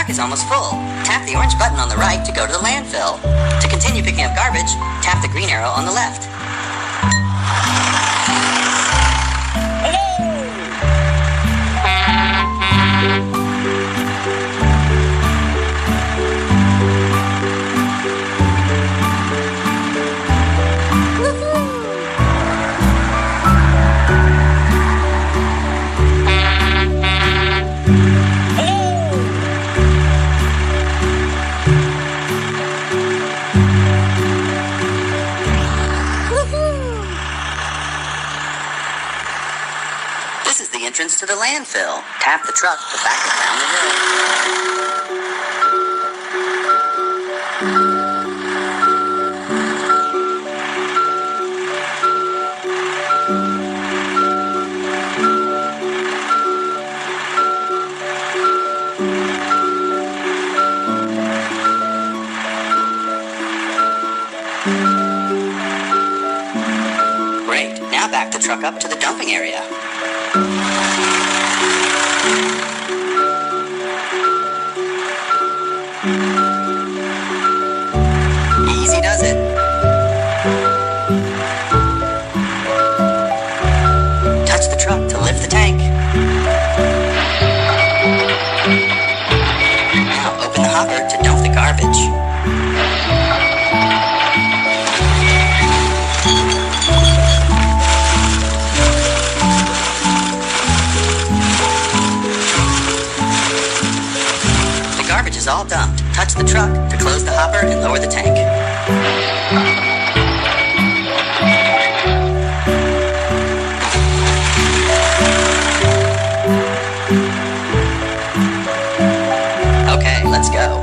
Is almost full. Tap the orange button on the right to go to the landfill. To continue picking up garbage, tap the green arrow on the left. This is the entrance to the landfill. Tap the truck to back it down the hill. Great. Now back the truck up to the dumping area. Easy does it. Touch the truck to lift the tank. Now open the hopper to dump the garbage. The garbage is all dumped. Touch the truck to close the hopper and lower the tank. Okay, let's go.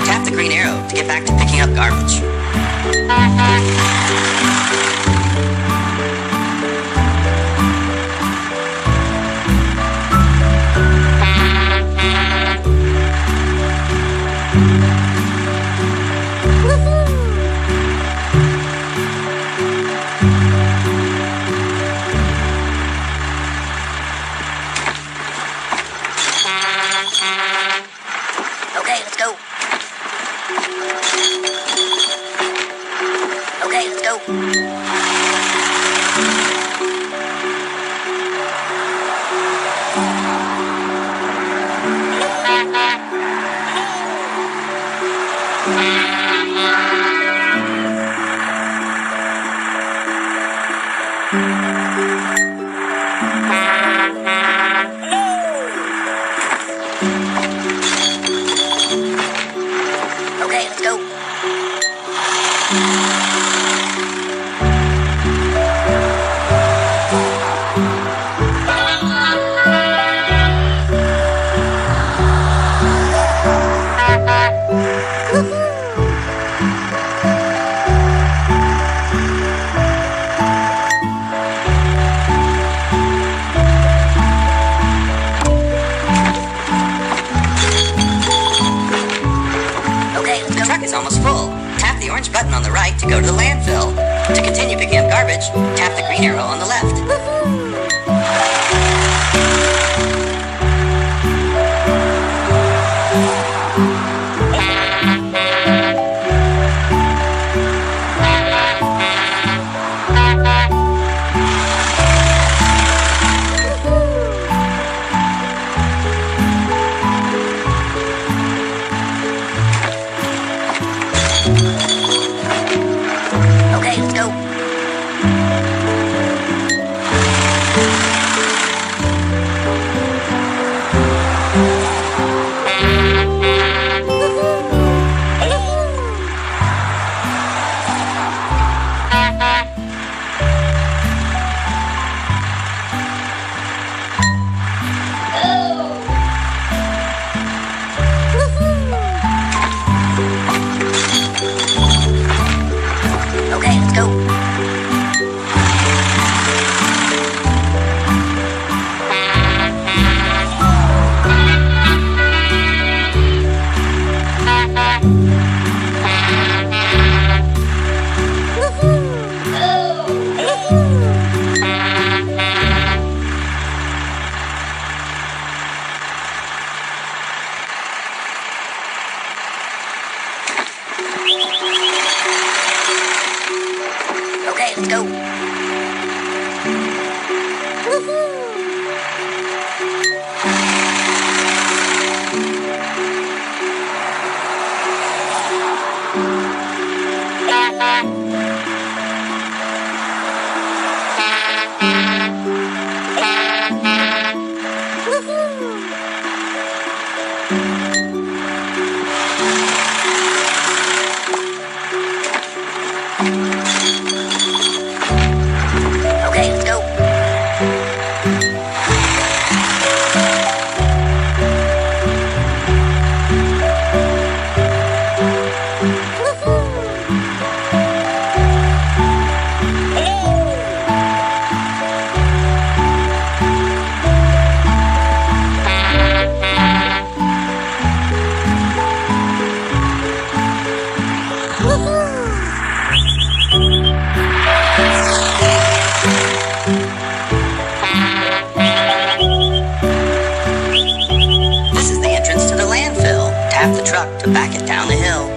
Tap the green arrow to get back to picking up garbage. Okay, let's go. Okay, let's go. garbage, tap the green arrow on the left. Okay, let's go. Okay, let's go. Okay, let's go. Okay, let's go. This is the entrance to the landfill. Tap the truck to back it down the hill.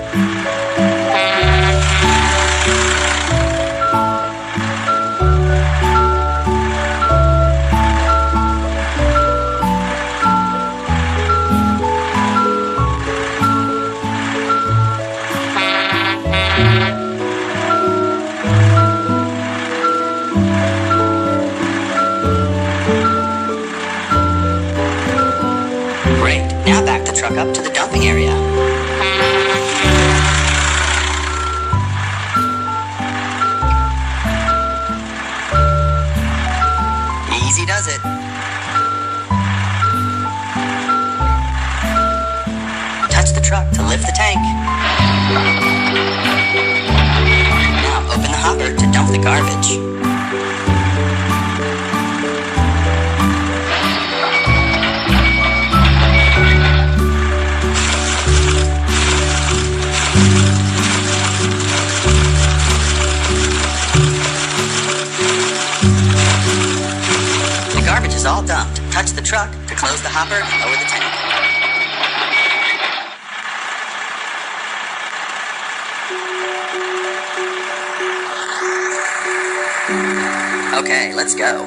Great. Now back the truck up to the dumping area. Easy does it. Touch the truck to lift the tank. Now open the hopper to dump the garbage. The garbage is all dumped. Touch the truck to close the hopper and lower the tank. Okay, let's go.